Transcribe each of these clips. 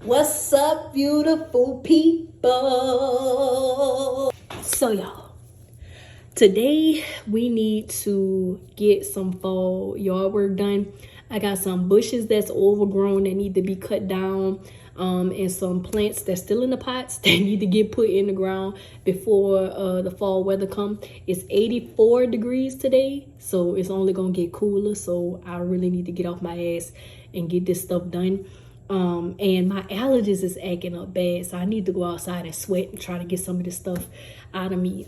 What's up, beautiful people? So, y'all, today we need to get some fall yard work done. I got some bushes that's overgrown that need to be cut down, and some plants that's still in the pots that need to get put in the ground before the fall weather come. It's 84 degrees today, so it's only gonna get cooler. So I really need to get off my ass and get this stuff done. And my allergies is acting up bad, so I need to go outside and sweat and try to get some of this stuff out of me.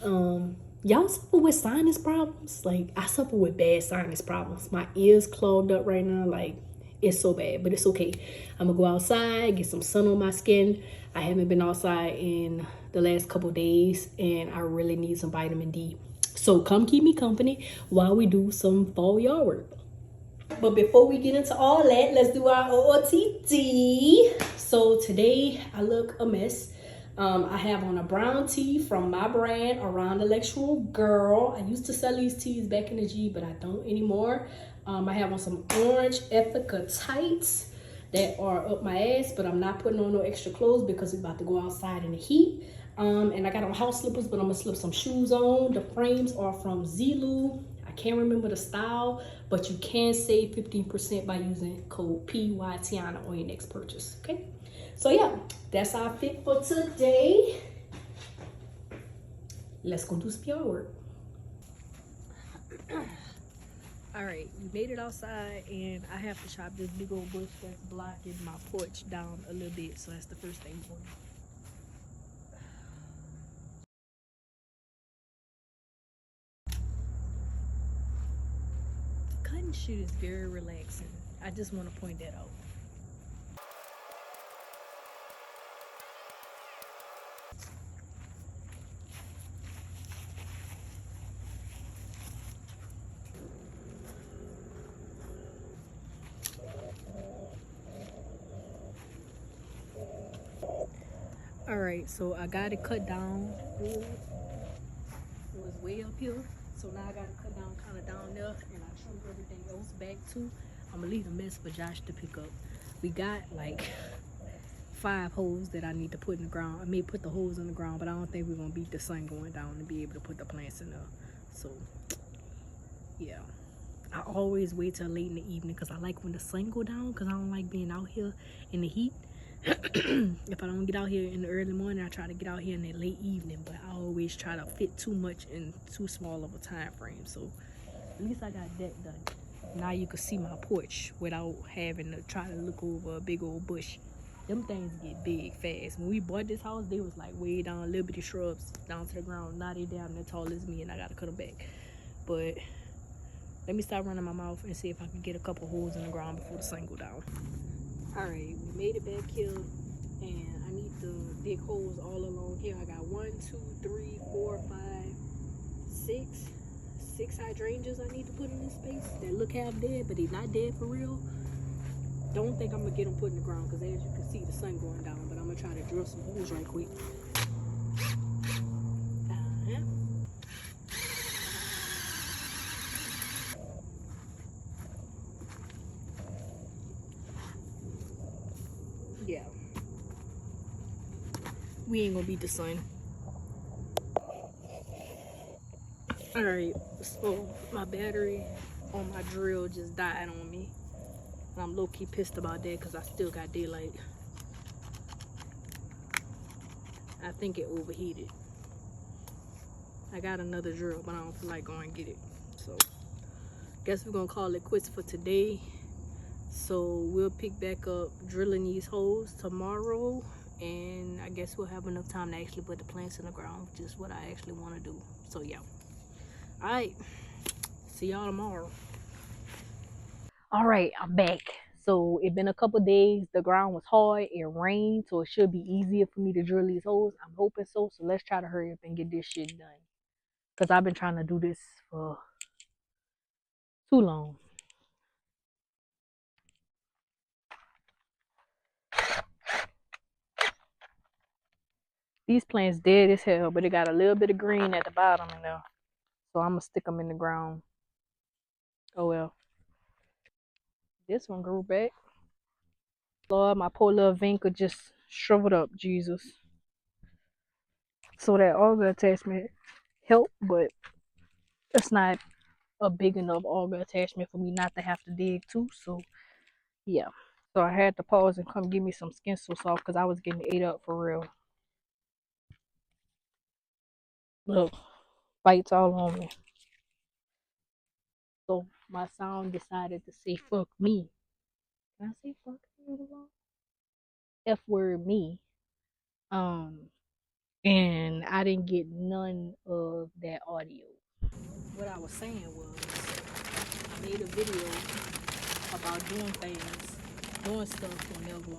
Y'all suffer with sinus problems? Like, I suffer with bad sinus problems. My ears clogged up right now. Like, it's so bad, but it's okay. I'm gonna go outside, get some sun on my skin. I haven't been outside in the last couple days, and I really need some vitamin D. So come keep me company while we do some fall yard work. But before we get into all that, let's do our OOTD. So today I look a mess. I have on a brown tee from my brand, Around Electoral Girl. I used to sell these tees back in the G, but I don't anymore. I have on some orange Ethica tights that are up my ass, but I'm not putting on no extra clothes because we're about to go outside in the heat. And I got on house slippers, but I'm gonna slip some shoes on. The frames are from Zulu. I can't remember the style, but you can save 15% by using code PYTIANA on your next purchase. Okay, so yeah, that's our fit for today. Let's go do some yard work. All right, we made it outside, and I have to chop this big old bush that's blocking my porch down a little bit. So that's the first thing we're gonna do. Cutting shit is very relaxing. I just want to point that out. All right, so I got it cut down. It was way up here, so now I got it cut down kind of down there, and I trimmed everything else back too. I'm gonna leave the mess for Josh to pick up. We got like 5 holes that I need to put in the ground. I may put the holes in the ground, but I don't think we're gonna beat the sun going down to be able to put the plants in there. So yeah, I always wait till late in the evening because I like when the sun go down, because I don't like being out here in the heat. If I don't get out here in the early morning, I try to get out here in the late evening, but I always try to fit too much in too small of a time frame. So at least I got that done. Now you can see my porch without having to try to look over a big old bush. Them things get big fast. When we bought this house, they was like way down, little bitty shrubs down to the ground. Now they down there tall as me, and I gotta cut them back. But let me start running my mouth and see if I can get a couple holes in the ground before the sun go down. All right, we made it back here, and I need to dig holes all along here. I got 1, 2, 3, 4, 5, 6 hydrangeas I need to put in this space that look half dead, but they're not dead for real. Don't think I'm gonna get them put in the ground because as you can see the sun going down, but I'm gonna try to drill some holes right quick. Yeah, we ain't gonna beat the sun. All right, so my battery on my drill just died on me, and I'm low-key pissed about that because I still got daylight. I think it overheated. I got another drill, but I don't feel like going and get it. So guess we're gonna call it quits for today. So we'll pick back up drilling these holes tomorrow, and I guess we'll have enough time to actually put the plants in the ground, which is what I actually want to do. So yeah, all right, see y'all tomorrow. All right, I'm back. So it's been a couple days. The ground was hard, it rained, so it should be easier for me to drill these holes. I'm hoping so. So let's try to hurry up and get this shit done, because I've been trying to do this for too long. These plants dead as hell, but it got a little bit of green at the bottom in there. So I'm gonna stick them in the ground. Oh well. This one grew back. Lord, my poor little vein could just shriveled up, Jesus. So that auger attachment helped, but it's not a big enough auger attachment for me not to have to dig too. So yeah. So I had to pause and come give me some skin so soft because I was getting ate up for real. Look, bites all on me. So my sound decided to say fuck me. Can I say fuck me? F word me. Um, and I didn't get none of that audio. What I was saying was I made a video about doing things, doing stuff whenever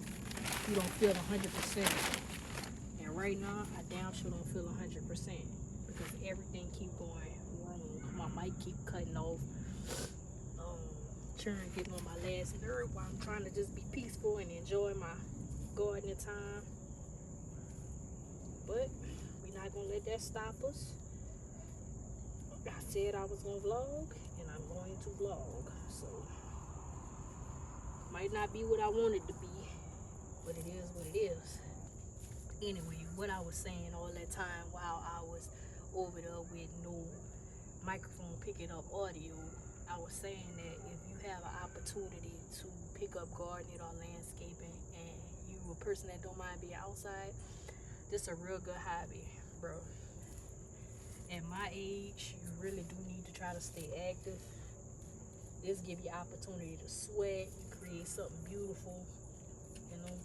you don't feel 100%. And right now, I damn sure don't feel 100% because everything keep going wrong. My mic keep cutting off. Churn getting on my last nerve while I'm trying to just be peaceful and enjoy my gardening time. But we're not gonna let that stop us. I said I was gonna vlog, and I'm going to vlog. So might not be what I wanted to be, but it is what it is. Anyway, what I was saying all that time while I was over there with no microphone picking up audio, I was saying that if you have an opportunity to pick up gardening or landscaping and you a person that don't mind being outside, this is a real good hobby, bro. At my age, you really do need to try to stay active. This give you opportunity to sweat, create something beautiful, you know.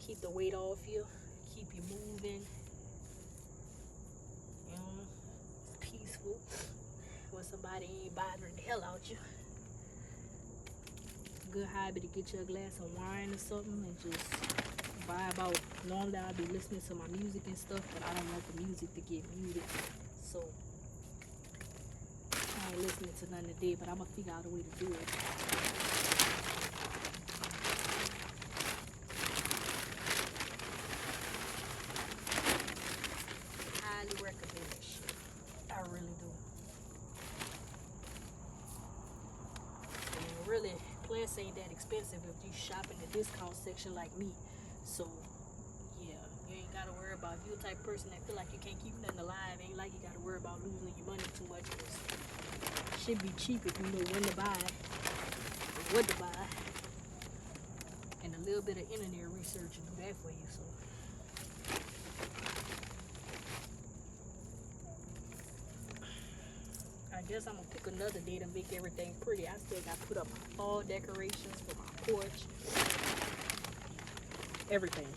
Keep the weight off you, keep you moving, you know, peaceful when somebody ain't bothering the hell out you. Good hobby to get you a glass of wine or something and just vibe out. Normally I'll be listening to my music and stuff, but I don't want the music to get muted, so I ain't listening to nothing today, but I'm gonna figure out a way to do it. Highly recommend that shit. I really do. And really, plants ain't that expensive if you shop in the discount section like me. So yeah, you ain't gotta worry about, if you're the type of person that feel like you can't keep nothing alive, ain't like you gotta worry about losing your money too much. It should be cheap if you know when to buy, what to buy, and a little bit of internet research will do that for you. So I guess I'm gonna pick another day to make everything pretty. I still gotta put up my fall decorations for my porch, everything.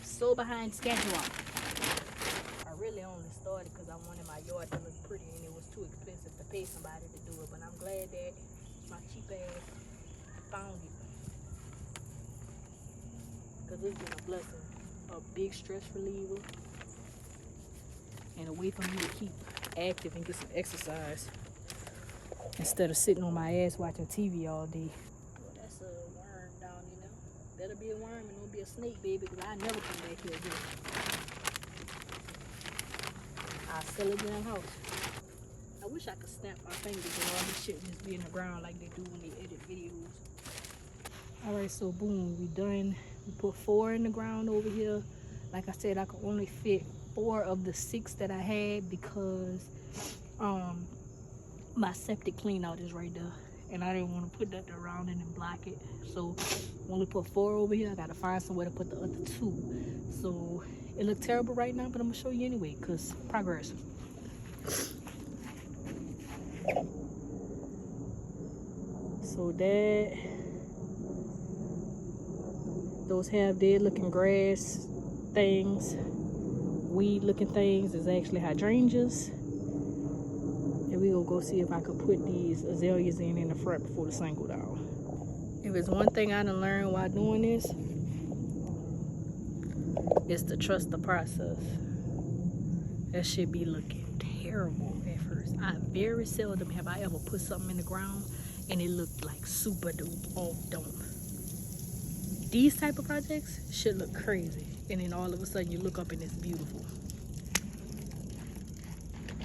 So behind schedule. I really only started because I wanted my yard to look pretty and it was too expensive to pay somebody to do it. But I'm glad that my cheap ass found it, because it's been a blessing, a big stress reliever, and a way for me to keep active and get some exercise instead of sitting on my ass watching TV all day. Well, that's a worm down in there. Better be a worm and don't be a snake, baby, because I never come back here again. I'll sell a damn house. I wish I could snap my fingers and all this shit just be in the ground like they do when they edit videos. Alright, so boom, we done. We put 4 in the ground over here. Like I said, I could only fit 4 of the 6 that I had because my septic clean out is right there. And I didn't want to put that around it and block it. So only put 4 over here. I gotta find somewhere to put the other 2. So it looked terrible right now, but I'm gonna show you anyway, because progress. So that, those half dead looking grass things, weed looking things, is actually hydrangeas. And we gonna go see if I could put these azaleas in the front before the sun go down. If it's one thing I done learned while doing this, it's to trust the process. That shit be looking terrible at first. I very seldom have I ever put something in the ground and it looked like super dope off dome. These type of projects should look crazy, and then all of a sudden you look up and it's beautiful.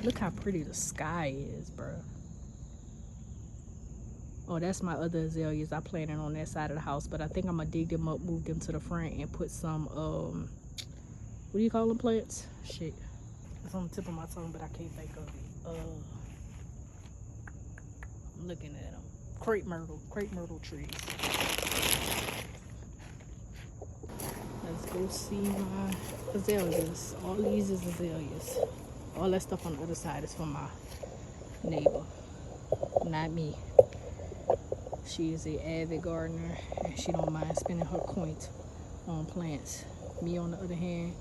Look how pretty the sky is, bro. Oh, that's my other azaleas I planted on that side of the house, but I think I'm gonna dig them up, move them to the front, and put some what do you call them plants? Shit, it's on the tip of my tongue, but I can't think of it. I'm looking at them. Crepe myrtle trees. Let's go see my azaleas. All these is azaleas. All that stuff on the other side is from my neighbor, not me. She is a avid gardener and she don't mind spending her coins on plants. Me, on the other hand,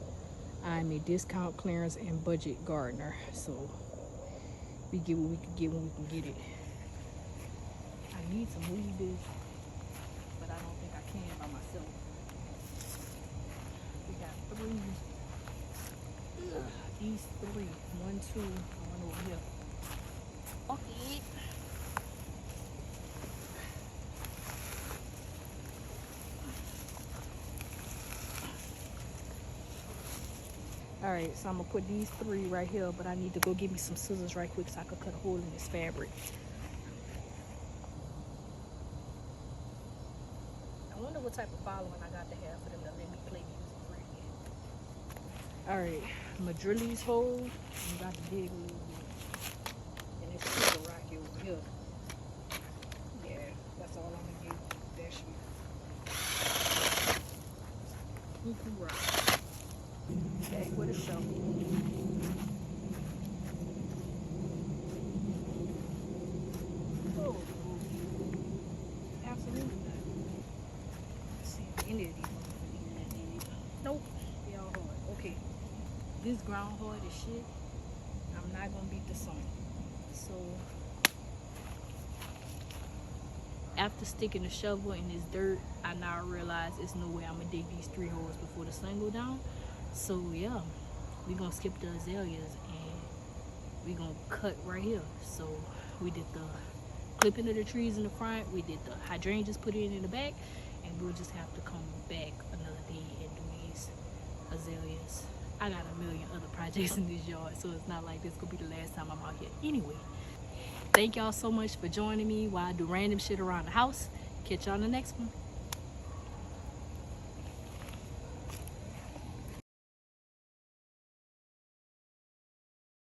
I'm a discount, clearance, and budget gardener. So we get what we can get when we can get it. I need some weed, but I don't think I can by myself. We got three. These three. 1, 2, and one over here. Okay. Alright, so I'm gonna put these 3 right here, but I need to go get me some scissors right quick so I can cut a hole in this fabric. I wonder what type of following I got to have for them to let me play music free. Alright, I'm gonna drill these holes. I'm about to dig a little bit. And it's super rocky over here. Yeah, that's all I'm gonna do. That shit. Cuckoo rock. Back with a shovel. Oh, absolutely not. Let's see if any of these motherfuckers. Nope, they all hard. Okay, this ground hard as shit. I'm not gonna beat the sun. So after sticking the shovel in this dirt, I now realize there's no way I'm gonna dig these 3 holes before the sun go down. So yeah, we're gonna skip the azaleas and we're gonna cut right here. So we did the clipping of the trees in the front, we did the hydrangeas, put it in the back, and we'll just have to come back another day and do these azaleas. I got a million other projects in this yard, so it's not like this gonna be the last time I'm out here anyway. Thank y'all so much for joining me while I do random shit around the house. Catch y'all in the next one.